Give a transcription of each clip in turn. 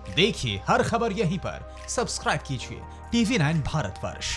देखिए हर खबर यहीं पर, सब्सक्राइब कीजिए TV9 भारतवर्ष।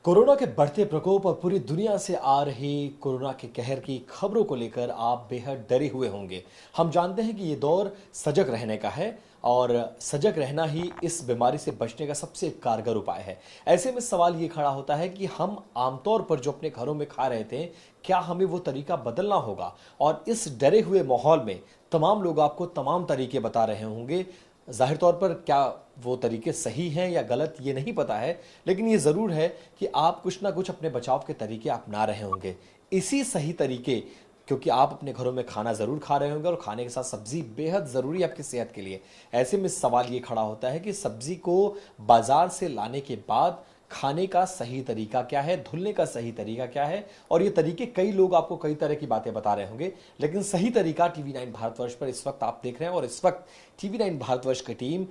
कोरोना के बढ़ते प्रकोप और पूरी दुनिया से आ रही कोरोना के कहर की खबरों को लेकर आप बेहद डरे हुए होंगे। हम जानते हैं कि ये दौर सजग रहने का है और सजग रहना ही इस बीमारी से बचने का सबसे कारगर उपाय है। ऐसे में सवाल ये खड़ा होता है कि हम आमतौर पर जो अपने घरों में खा रहे थे, क्या हमें वो तरीका बदलना होगा? और इस डरे हुए माहौल में तमाम लोग आपको तमाम तरीके बता रहे होंगे। जाहिर तौर पर क्या वो तरीके सही हैं या गलत ये नहीं पता है, लेकिन ये ज़रूर है कि आप कुछ ना कुछ अपने बचाव के तरीके अपना रहे होंगे। इसी सही तरीके, क्योंकि आप अपने घरों में खाना ज़रूर खा रहे होंगे और खाने के साथ सब्जी बेहद ज़रूरी है आपकी सेहत के लिए। ऐसे में सवाल ये खड़ा होता है कि सब्जी को बाज़ार से लाने के बाद खाने का सही तरीका क्या है, धुलने का सही तरीका क्या है। और ये तरीके कई लोग आपको कई तरह की बातें बता रहे होंगे, लेकिन सही तरीका TV9 भारतवर्ष पर इस वक्त आप देख रहे हैं। और इस वक्त TV9 भारतवर्ष की टीम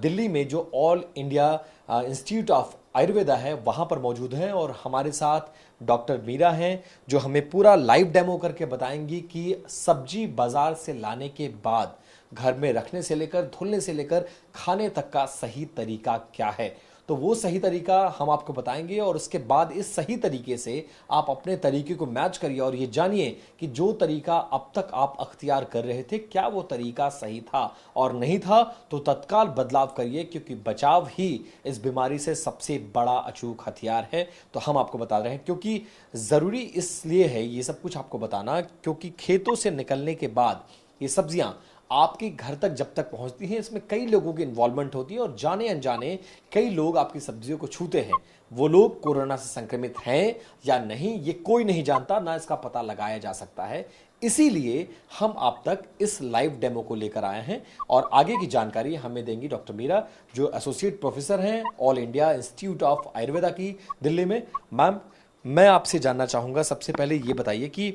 दिल्ली में जो all India institute of Ayurveda है वहां पर मौजूद है और हमारे साथ डॉक्टर मीरा हैं, जो हमें पूरा लाइव डेमो करके बताएंगी कि सब्जी बाजार से लाने के बाद घर में रखने से लेकर धुलने से लेकर खाने तक का सही तरीका क्या है। तो वो सही तरीका हम आपको बताएंगे और उसके बाद इस सही तरीके से आप अपने तरीके को मैच करिए और ये जानिए कि जो तरीका अब तक आप अख्तियार कर रहे थे, क्या वो तरीका सही था, और नहीं था तो तत्काल बदलाव करिए, क्योंकि बचाव ही इस बीमारी से सबसे बड़ा अचूक हथियार है। तो हम आपको बता रहे हैं, क्योंकि ज़रूरी इसलिए है ये सब कुछ आपको बताना, क्योंकि खेतों से निकलने के बाद ये सब्जियां आपके घर तक जब तक पहुंचती हैं, इसमें कई लोगों की इन्वॉल्वमेंट होती है और जाने अनजाने कई लोग आपकी सब्जियों को छूते हैं। वो लोग कोरोना से संक्रमित हैं या नहीं ये कोई नहीं जानता, ना इसका पता लगाया जा सकता है। इसीलिए हम आप तक इस लाइव डेमो को लेकर आए हैं और आगे की जानकारी हमें देंगी डॉक्टर मीरा, जो एसोसिएट प्रोफेसर हैं all India institute of Ayurveda की दिल्ली में। मैम, मैं आपसे जानना चाहूँगा, सबसे पहले ये बताइए कि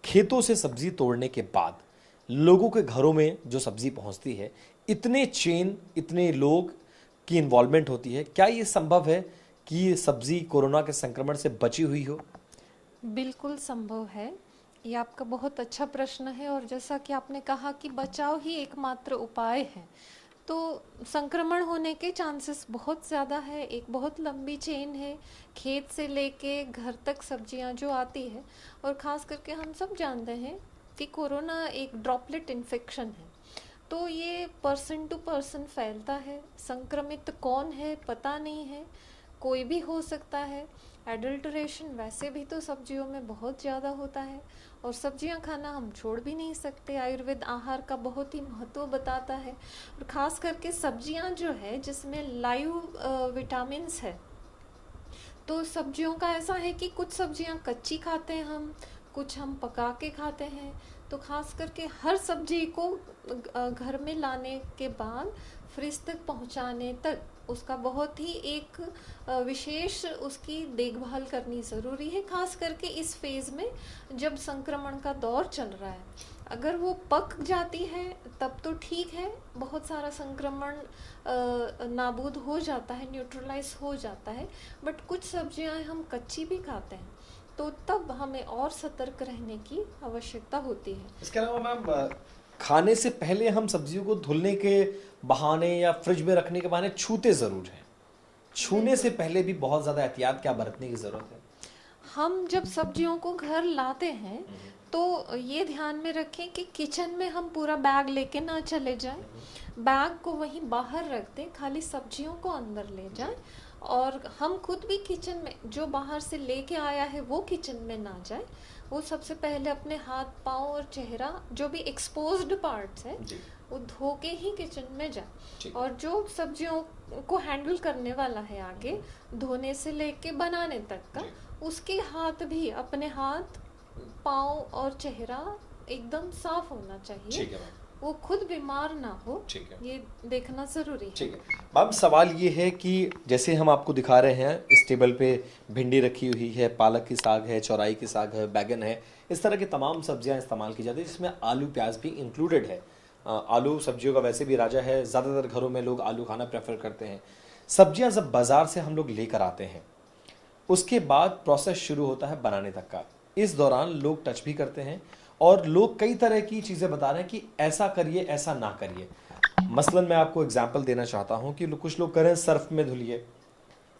खेतों से सब्जी तोड़ने के बाद लोगों के घरों में जो सब्जी पहुंचती है, इतने चेन, इतने लोग की इन्वॉल्वमेंट होती है, क्या ये संभव है कि ये सब्जी कोरोना के संक्रमण से बची हुई हो? बिल्कुल संभव है। ये आपका बहुत अच्छा प्रश्न है और जैसा कि आपने कहा कि बचाव ही एकमात्र उपाय है, तो संक्रमण होने के चांसेस बहुत ज़्यादा है। एक बहुत लंबी चेन है, खेत से लेके घर तक सब्जियां जो आती है। और ख़ास करके हम सब जानते हैं कि कोरोना एक ड्रॉपलेट इन्फेक्शन है, तो ये पर्सन टू पर्सन फैलता है। संक्रमित कौन है पता नहीं है, कोई भी हो सकता है। एडल्ट्रेशन वैसे भी तो सब्जियों में बहुत ज़्यादा होता है और सब्जियां खाना हम छोड़ भी नहीं सकते। आयुर्वेद आहार का बहुत ही महत्व बताता है और ख़ास करके सब्जियां जो है जिसमें लाइव विटामिन्स है। तो सब्जियों का ऐसा है कि कुछ सब्जियां कच्ची खाते हैं हम, कुछ हम पका के खाते हैं। तो ख़ास करके हर सब्जी को घर में लाने के बाद फ्रिज तक पहुंचाने तक उसका बहुत ही एक विशेष उसकी देखभाल करनी ज़रूरी है। ख़ास करके इस फेज़ में जब संक्रमण का दौर चल रहा है, अगर वो पक जाती है तब तो ठीक है, बहुत सारा संक्रमण नाबूद हो जाता है, न्यूट्रलाइज हो जाता है। बट कुछ सब्जियां हम कच्ची भी खाते हैं, तो तब हमें और सतर्क रहने की आवश्यकता होती है। इसके अलावा मैम, खाने से पहले हम सब्जियों को धुलने के बहाने या फ्रिज में रखने के बहाने छूते ज़रूर हैं। छूने से पहले भी बहुत ज़्यादा एहतियात क्या बरतने की ज़रूरत है? हम जब सब्जियों को घर लाते हैं तो ये ध्यान में रखें कि किचन में हम पूरा बैग लेके ना चले जाएं, बैग को वहीं बाहर रख दें, खाली सब्जियों को अंदर ले जाएं। और हम खुद भी किचन में जो बाहर से लेके आया है वो किचन में ना जाए। वो सबसे पहले अपने हाथ, पाँव और चेहरा, जो भी एक्सपोज्ड पार्ट्स है, वो धो के ही किचन में जाए। और जो सब्जियों को हैंडल करने वाला है आगे, धोने से लेके बनाने तक का, उसके हाथ भी, अपने हाथ, पाँव और चेहरा एकदम साफ होना चाहिए, वो खुद बीमार ना हो, ये देखना जरूरी है। ठीक है मैम, सवाल ये है कि जैसे हम आपको दिखा रहे हैं, इस टेबल पे भिंडी रखी हुई है, पालक की साग है, चौराई की साग है, बैगन है, इस तरह की तमाम सब्जियां इस्तेमाल की जाती है, जिसमें आलू प्याज भी इंक्लूडेड है। आलू सब्जियों का वैसे भी राजा है, ज़्यादातर घरों में लोग आलू खाना प्रेफर करते हैं। सब्जियां जब बाजार से हम लोग लेकर आते हैं, उसके बाद प्रोसेस शुरू होता है बनाने तक का। इस दौरान लोग टच भी करते हैं और लोग कई तरह की चीज़ें बता रहे हैं कि ऐसा करिए, ऐसा ना करिए। मसलन मैं आपको एग्जांपल देना चाहता हूं कि कुछ लोग कह रहे हैं सर्फ में धुलिए,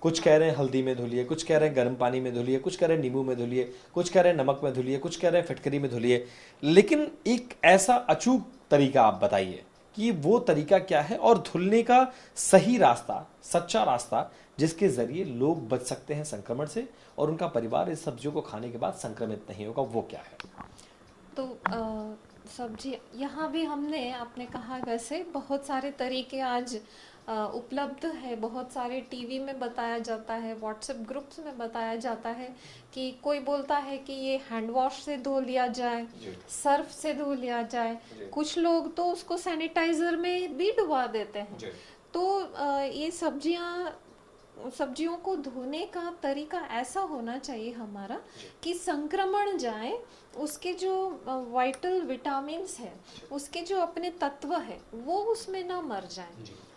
कुछ कह रहे हैं हल्दी में धुलिए, कुछ कह रहे हैं गर्म पानी में धुलिए, कुछ कह रहे हैं नींबू में धुलिए, कुछ कह रहे हैं नमक में धुलिए, कुछ कह रहे हैं फिटकरी में धुलिए। लेकिन एक ऐसा अचूक तरीका आप बताइए कि वो तरीका क्या है और धुलने का सही रास्ता, सच्चा रास्ता जिसके जरिए लोग बच सकते हैं संक्रमण से और उनका परिवार इस सब्जियों को खाने के बाद संक्रमित नहीं होगा, वो क्या है? तो सब्जी यहाँ भी हमने आपने कहा वैसे बहुत सारे तरीके आज उपलब्ध है। बहुत सारे टीवी में बताया जाता है, व्हाट्सएप ग्रुप्स में बताया जाता है कि कोई बोलता है कि ये हैंड वॉश से धो लिया जाए, सर्फ से धो लिया जाए, कुछ लोग तो उसको सैनिटाइजर में भी डुबा देते हैं। तो ये सब्जियों को धोने का तरीका ऐसा होना चाहिए हमारा कि संक्रमण जाए, उसके जो वाइटल विटामिन्स है, उसके जो अपने तत्व है वो उसमें ना मर जाए,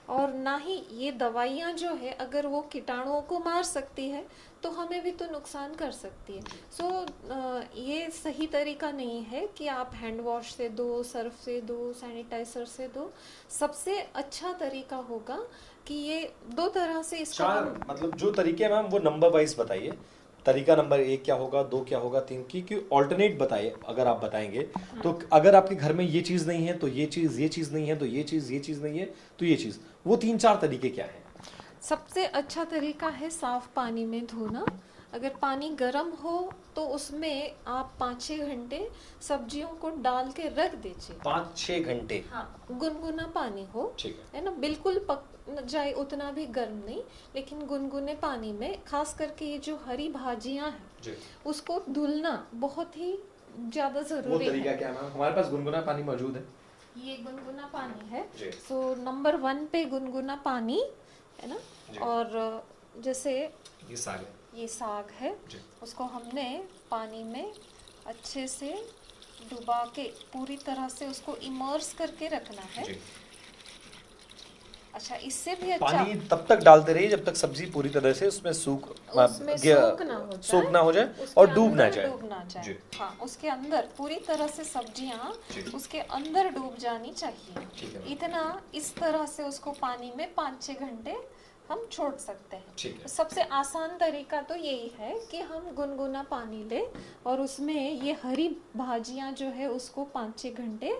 और ना ही ये दवाइयाँ जो है अगर वो कीटाणुओं को मार सकती है तो हमें भी तो नुकसान कर सकती है। ये सही तरीका नहीं है कि आप हैंड वॉश से दो, सर्फ से दो, सैनिटाइजर से दो। सबसे अच्छा तरीका होगा कि ये दो तरह से इसको मतलब जो तरीके हैं मैम वो नंबर वाइज बताइए। तरीका नंबर 1 क्या होगा, 2 क्या होगा, 3 की ऑल्टरनेट बताइए। अगर आप बताएंगे तो अगर आपके घर में ये चीज नहीं है तो ये चीज नहीं है तो ये चीज नहीं है तो ये चीज, वो 3-4 तरीके क्या है? सबसे अच्छा तरीका है साफ पानी में धोना। अगर पानी गर्म हो तो उसमें आप 5-6 घंटे सब्जियों को डाल के रख दीजिए। 5-6 घंटे? हाँ, गुनगुना पानी हो, ठीक है ना, बिल्कुल पक जाए उतना भी गर्म नहीं, लेकिन गुनगुने पानी में खास करके ये जो हरी भाजियां हैं उसको धुलना बहुत ही ज्यादा जरूरी है। वो तरीका क्या है? हमारे पास गुनगुना पानी मौजूद है, ये गुनगुना पानी है। सो नंबर 1 पे गुनगुना पानी है ना। और जैसे ये साग है, उसको हमने पानी में अच्छे से डुबा के पूरी तरह से उसको इमर्स करके रखना है। अच्छा, इससे भी अच्छा पानी तब तक डालते रहिए जब तक सब्जी पूरी तरह से उसमें सूख ना हो जाए और डूब ना जाए। हाँ, उसके अंदर पूरी तरह से सब्जियां उसके अंदर डूब जानी चाहिए। इतना इस तरह से उसको पानी में 5-6 घंटे हम छोड़ सकते हैं। तो सबसे आसान तरीका तो यही है कि हम गुनगुना पानी ले और उसमें ये हरी भाजियां जो है उसको 5-6 घंटे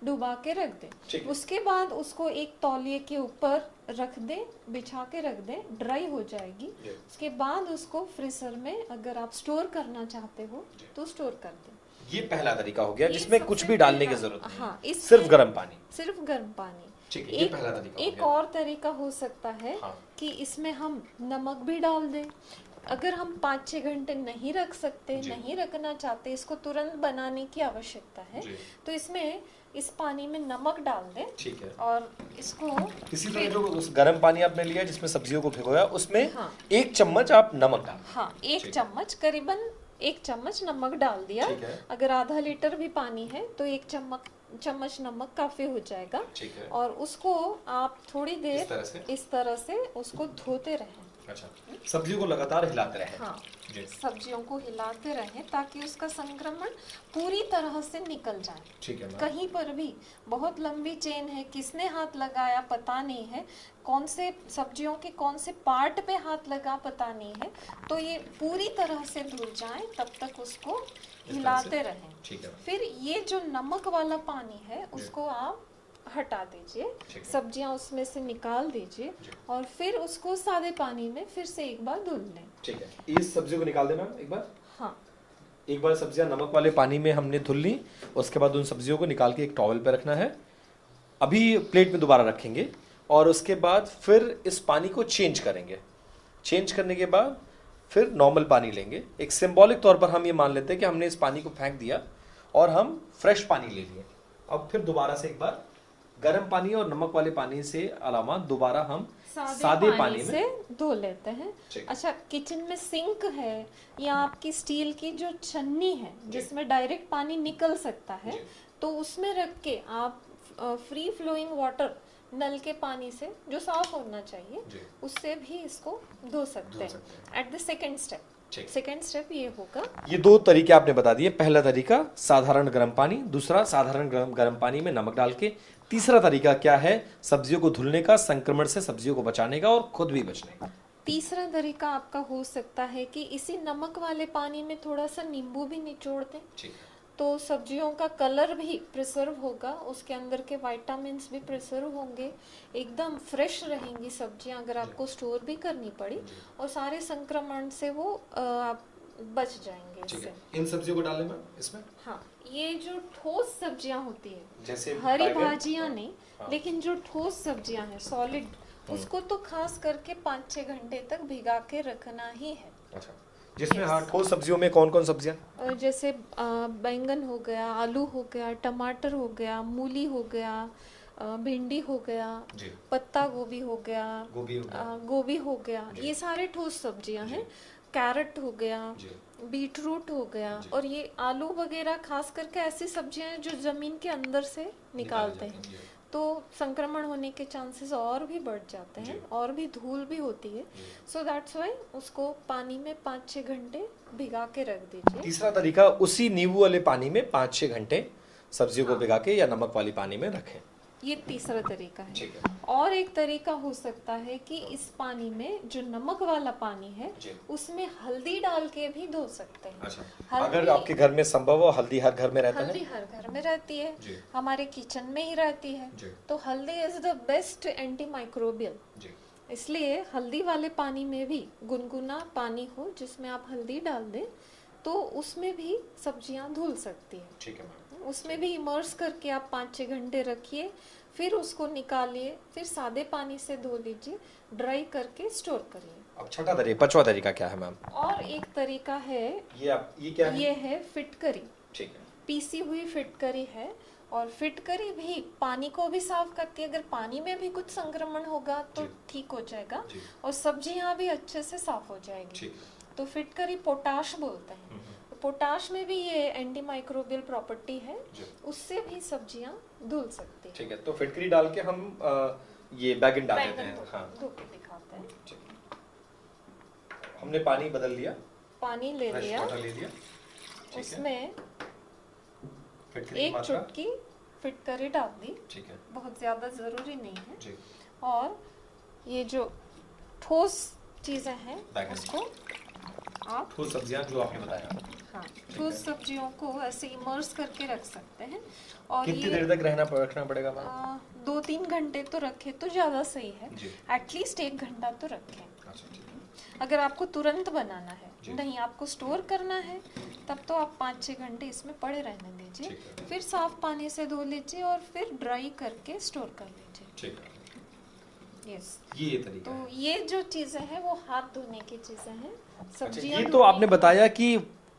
डुबा के रख दें। उसके बाद उसको एक तौलिए के ऊपर रख दें, बिछा के रख दें, ड्राई हो जाएगी। उसके बाद उसको फ्रीजर में अगर आप स्टोर करना चाहते हो तो स्टोर कर दें। ये पहला तरीका हो गया जिसमें कुछ भी डालने की जरूरत नहीं। हाँ, सिर्फ गर्म पानी। ये पहला तरीका एक और तरीका हो सकता है कि इसमें हम नमक भी डाल दें। अगर हम 5-6 घंटे नहीं रख सकते, नहीं रखना चाहते, इसको तुरंत बनाने की आवश्यकता है, तो इसमें इस पानी में नमक डाल दें। ठीक है। और इसको इसी तरह जो उस गर्म पानी आपने लिया जिसमें सब्जियों को भिगोया उसमें 1 चम्मच आप नमक डाल। हाँ, 1 चम्मच, करीबन 1 चम्मच नमक डाल दिया। अगर आधा लीटर भी पानी है तो 1 चम्मच नमक काफी हो जाएगा। और उसको आप थोड़ी देर इस तरह से उसको धोते रहें। अच्छा, सब्जियों को लगातार हिलाते रहें। हाँ, सब्जियों को हिलाते रहें ताकि उसका संक्रमण पूरी तरह से निकल जाए। ठीक है। कहीं पर भी बहुत लंबी चेन है, किसने हाथ लगाया पता नहीं है, कौन से सब्जियों के कौन से पार्ट पे हाथ लगा पता नहीं है, तो ये पूरी तरह से धुल जाए तब तक उसको हिलाते रहें। ठीक है। फिर ये जो नमक वाला पानी है उसको आप हटा दीजिए, सब्जियां उसमें से निकाल दीजिए और फिर उसको सादे पानी में फिर से एक बार धुल लें। ठीक है। इस सब्जी को निकाल देना एक बार। हाँ, एक बार सब्जियां नमक वाले पानी में हमने धुल ली, उसके बाद उन सब्जियों को निकाल के एक टॉवल पे रखना है। अभी प्लेट में दोबारा रखेंगे और उसके बाद फिर इस पानी को चेंज करेंगे। चेंज करने के बाद फिर नॉर्मल पानी लेंगे। एक सिंबॉलिक तौर पर हम ये मान लेते हैं कि हमने इस पानी को फेंक दिया और हम फ्रेश पानी ले लिए। अब फिर दोबारा से एक बार गर्म पानी और नमक वाले पानी से अलावा दोबारा हम सादे पानी से धो लेते हैं। अच्छा, किचन में सिंक है या आपकी स्टील की जो छन्नी है जिसमें डायरेक्ट पानी निकल सकता है, तो उसमें रख के आप फ्री फ्लोइंग वाटर, नल के पानी से जो साफ होना चाहिए, उससे भी इसको धो सकते हैं। एट द सेकेंड स्टेप ये होगा। ये 2 तरीके आपने बता दिए। पहला तरीका साधारण गर्म पानी, दूसरा साधारण गर्म पानी में नमक डाल के, तीसरा तरीका क्या है सब्जियों को धुलने का, संक्रमण से सब्जियों को बचाने का और खुद भी बचने का? तीसरा तरीका आपका हो सकता है कि इसी नमक वाले पानी में थोड़ा सा नींबू भी निचोड़ दें, ठीक है। तो सब्जियों का कलर भी प्रिजर्व होगा, उसके अंदर के विटामिन्स भी प्रिजर्व होंगे, एकदम फ्रेश रहेंगी सब्जियां अगर आपको स्टोर भी करनी पड़ी, और सारे संक्रमण से वो आप बच जाएंगे ठीक इससे। है। इन सब्जियों को डालें मैम इसमें? हाँ, ये जो ठोस सब्जियां होती है, जैसे हरी बैगन? भाजियां नहीं, हाँ। लेकिन जो ठोस सब्जियां हैं सॉलिड, उसको तो खास करके 5-6 घंटे तक भिगा के रखना ही है। अच्छा, जिसमें हाँ ठोस सब्जियों में कौन कौन सब्जियां? जैसे बैंगन हो गया, आलू हो गया, टमाटर हो गया, मूली हो गया, भिंडी हो गया, जी। पत्ता गोभी हो गया, गोभी हो गया। गोभी हो गया, जी। ये सारे ठोस सब्जियां हैं। कैरेट हो गया, जी। बीटरूट हो गया, और ये आलू वगैरह खास करके ऐसी सब्जियां हैं जो जमीन के अंदर से निकालते हैं, तो संक्रमण होने के चांसेस और भी बढ़ जाते हैं, और भी धूल भी होती है। सो दैट्स व्हाई उसको पानी में 5-6 घंटे भिगा के रख दीजिए। तीसरा तरीका, उसी नींबू वाले पानी में 5-6 घंटे सब्जियों को भिगा के या नमक वाली पानी में रखें। ये तीसरा तरीका है। ठीक है। और एक तरीका हो सकता है कि इस पानी में जो नमक वाला पानी है उसमें हल्दी डाल के भी धो सकते हैं। अच्छा, अगर आपके घर में संभव हो, हल्दी हर घर में रहता है? हल्दी हर घर में रहती है, जी। हमारे किचन में ही रहती है, जी। तो हल्दी is the best anti microbial. इसलिए हल्दी वाले पानी में भी गुनगुना पानी हो जिसमें आप हल्दी डाल दें, तो उसमें भी सब्जियां धुल सकती है। ठीक है मैम। उसमें भी इमर्स करके आप 5-6 घंटे रखिए, फिर उसको निकालिए, फिर सादे पानी से धो लीजिए, ड्राई करके स्टोर करिए। अब छठा तरीका, पांचवा तरीका क्या है मैम? और एक तरीका है, ये क्या है? ये है फिटकरी। ठीक है। पीसी हुई फिटकरी है, और फिटकरी भी पानी को भी साफ करती है। अगर पानी में भी कुछ संक्रमण होगा तो ठीक हो जाएगा, और सब्जियां भी अच्छे से साफ हो जाएगी। तो फिटकरी पोटाश बोलते हैं, तो पोटाश में भी ये एंटी माइक्रोबियल प्रॉपर्टी है, उससे भी सब्जियां धुल सकती है। ठीक है, तो फिटकरी डाल के हम ये बैगन डाल देते हैं। हाँ, धो के दिखाते हैं। हमने पानी बदल लिया, पानी ले लिया, ले लिया, उसमें फिटकरी एक चुटकी फिटकरी डाल दी। ठीक है। बहुत ज्यादा जरूरी नहीं है। जी। और ये जो ठोस चीजें हैं बैगन। उसको आप ठोस सब्जियां जो आपने बताया, हाँ, ठोस सब्जियों को ऐसे इमर्स करके रख सकते हैं। और कितनी ये देर तक रखना पड़ेगा मैम? 2-3 घंटे तो रखे तो ज्यादा सही है, जी। एटलीस्ट 1 घंटा तो रखें। अच्छा, ठीक है। अगर आपको तुरंत बनाना है, नहीं आपको स्टोर करना है, तब तो आप 5-6 घंटे इसमें पड़े रहने दीजिए, फिर साफ पानी से धो लीजिए और फिर ड्राई करके स्टोर कर लीजिए। ठीक है। यस, ये तरीका तो है। ये जो चीजें हैं वो हाथ धोने की चीजें हैं। सब्जियां ये तो आपने बताया कि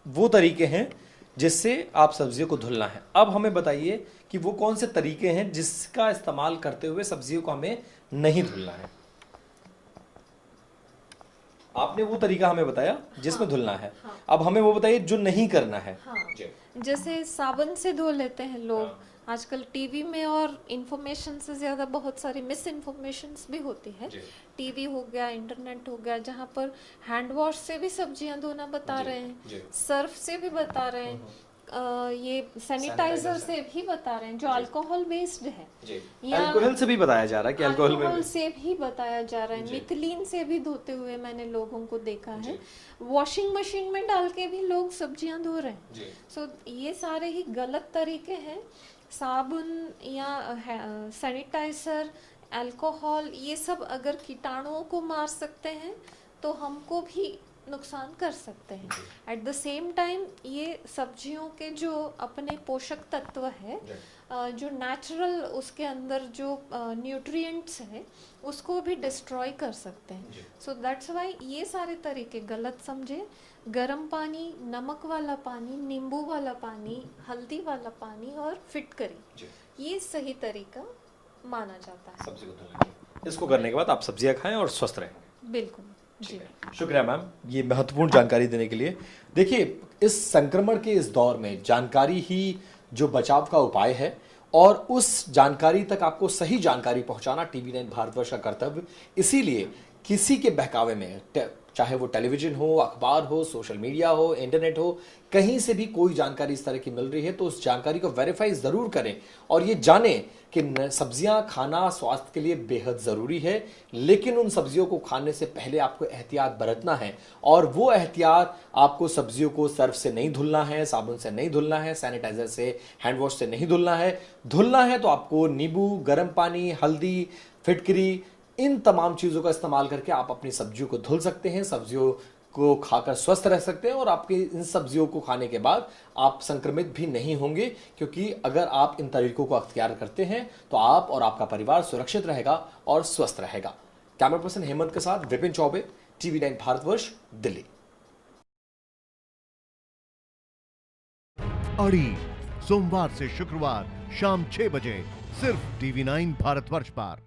वो तरीके हैं जिससे आप सब्जियों को धुलना है। अब हमें बताइए कि वो कौन से तरीके हैं जिसका इस्तेमाल करते हुए सब्जियों को हमें नहीं धुलना है। आपने वो तरीका हमें बताया जिसमें धुलना है, अब हमें वो बताइए जो नहीं करना है। जैसे साबुन से धो लेते हैं लोग, आजकल टीवी में और इंफॉर्मेशन से ज्यादा बहुत सारी मिस इन्फॉर्मेशन भी होती है। टीवी हो गया, इंटरनेट हो गया, जहाँ पर हैंड वॉश से भी सब्जियां धोना बता रहे हैं, सर्फ से भी बता रहे हैं, ये सैनिटाइजर से भी बता रहे हैं जो अल्कोहल बेस्ड है, या अल्कोहल से भी बताया जा रहा है कि अल्कोहल से भी बताया जा रहा है, मिथिलीन से भी धोते हुए मैंने लोगों को देखा है, वॉशिंग मशीन में डाल के भी लोग सब्जियां धो रहे हैं। सो ये सारे ही गलत तरीके हैं। साबुन या सैनिटाइजर, अल्कोहल, ये सब अगर कीटाणुओं को मार सकते हैं तो हमको भी नुकसान कर सकते हैं। एट द सेम टाइम ये सब्जियों के जो अपने पोषक तत्व है, जो नेचुरल उसके अंदर जो न्यूट्रिएंट्स है, उसको भी डिस्ट्रॉय कर सकते हैं। सो दैट्स व्हाई ये सारे तरीके गलत समझे। गर्म पानी, नमक वाला पानी, नींबू वाला पानी, हल्दी वाला पानी और फिटकरी, ये सही तरीका माना जाता है सब्जी को धुलने का। इसको करने के बाद आप सब्जियां खाएं और स्वस्थ रहेंगे। बिल्कुल जी। शुक्रिया मैम, ये महत्वपूर्ण जानकारी देने के लिए। देखिए, इस संक्रमण के इस दौर में जानकारी ही जो बचाव का उपाय है, और उस जानकारी तक आपको सही जानकारी पहुंचाना टीवी 9 भारतवर्ष का कर्तव्य। इसीलिए किसी के बहकावे में, चाहे वो टेलीविजन हो, अखबार हो, सोशल मीडिया हो, इंटरनेट हो, कहीं से भी कोई जानकारी इस तरह की मिल रही है तो उस जानकारी को वेरीफाई ज़रूर करें और ये जानें कि सब्जियां खाना स्वास्थ्य के लिए बेहद ज़रूरी है, लेकिन उन सब्जियों को खाने से पहले आपको एहतियात बरतना है। और वो एहतियात आपको सब्जियों को सर्फ से नहीं धुलना है, साबुन से नहीं धुलना है, सैनिटाइजर से, हैंड वॉश से नहीं धुलना है। धुलना है तो आपको नींबू, गर्म पानी, हल्दी, फिटकरी, इन तमाम चीज़ों का इस्तेमाल करके आप अपनी सब्जियों को धुल सकते हैं, सब्जियों को खाकर स्वस्थ रह सकते हैं और आपके इन सब्जियों को खाने के बाद आप संक्रमित भी नहीं होंगे, क्योंकि अगर आप इन तरीकों को अख्तियार करते हैं तो आप और आपका परिवार सुरक्षित रहेगा और स्वस्थ रहेगा। कैमरा पर्सन हेमंत के साथ विपिन चौबे, TV9 भारतवर्ष, दिल्ली। अड़ी सोमवार से शुक्रवार शाम 6 बजे सिर्फ TV9 भारतवर्ष पर।